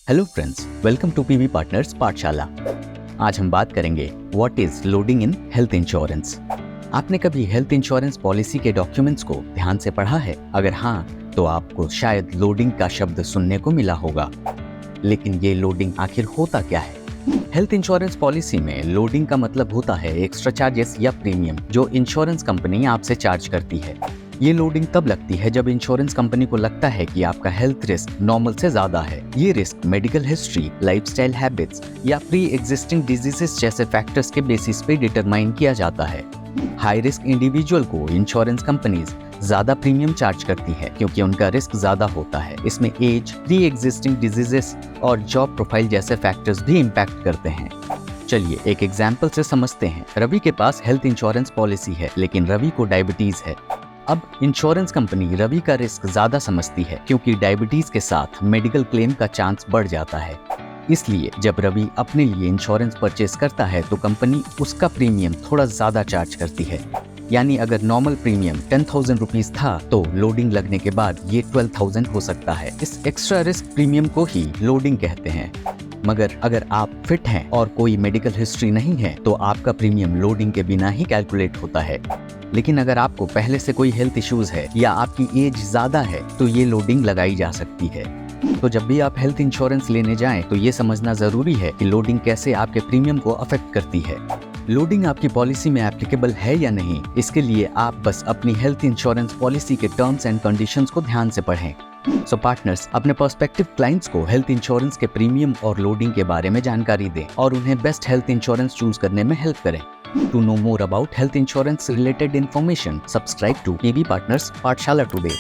Hello friends, welcome to PV partners Pathshala. आज हम बात करेंगे what is loading in health insurance. आपने कभी हेल्थ इंश्योरेंस पॉलिसी के डॉक्यूमेंट्स को ध्यान से पढ़ा है? अगर हाँ, तो आपको शायद लोडिंग का शब्द सुनने को मिला होगा। लेकिन ये लोडिंग आखिर होता क्या है? हेल्थ इंश्योरेंस पॉलिसी में लोडिंग का मतलब होता है एक्स्ट्रा चार्जेस या प्रीमियम जो इंश्योरेंस कंपनी आपसे चार्ज करती है। ये लोडिंग तब लगती है जब इंश्योरेंस कंपनी को लगता है कि आपका हेल्थ रिस्क नॉर्मल से ज्यादा है। ये risk medical history, lifestyle habits या प्री एग्जिस्टिंग डिजीजेस जैसे फैक्टर्स के बेसिस पे डिटरमाइन किया जाता है। हाई रिस्क इंडिविजुअल को इंश्योरेंस कंपनीज ज्यादा प्रीमियम चार्ज करती है क्योंकि उनका रिस्क ज्यादा होता है। इसमें एज, प्री एग्जिस्टिंग डिजीजेस और जॉब प्रोफाइल जैसे फैक्टर्स भी इम्पैक्ट करते हैं। चलिए एक एग्जाम्पल से समझते हैं। रवि के पास हेल्थ इंश्योरेंस पॉलिसी है, लेकिन रवि को डायबिटीज है। अब इंश्योरेंस कंपनी रवि का रिस्क ज्यादा समझती है क्योंकि डायबिटीज के साथ मेडिकल क्लेम का चांस बढ़ जाता है। इसलिए जब रवि अपने लिए इंश्योरेंस परचेस करता है तो कंपनी उसका प्रीमियम थोड़ा ज्यादा चार्ज करती है। यानी अगर नॉर्मल प्रीमियम 10,000 रुपीज था तो लोडिंग लगने के बाद ये 12,000 हो सकता है। इस एक्स्ट्रा रिस्क प्रीमियम को ही लोडिंग कहते हैं। मगर अगर आप फिट हैं और कोई मेडिकल हिस्ट्री नहीं है तो आपका प्रीमियम लोडिंग के बिना ही कैलकुलेट होता है। लेकिन अगर आपको पहले से कोई हेल्थ इश्यूज है या आपकी एज ज्यादा है तो ये लोडिंग लगाई जा सकती है। तो जब भी आप हेल्थ इंश्योरेंस लेने जाएं तो ये समझना जरूरी है कि लोडिंग कैसे आपके प्रीमियम को अफेक्ट करती है। लोडिंग आपकी पॉलिसी में एप्लीकेबल है या नहीं, इसके लिए आप बस अपनी हेल्थ इंश्योरेंस पॉलिसी के टर्म्स एंड कंडीशंस को ध्यान से पढ़ें। सो पार्टनर्स अपने प्रोस्पेक्टिव क्लाइंट्स को हेल्थ इंश्योरेंस के प्रीमियम और लोडिंग के बारे में जानकारी दें और उन्हें बेस्ट हेल्थ इंश्योरेंस चूज करने में हेल्प करें। To know more about health insurance related information, subscribe to PV Partners Pathshala today.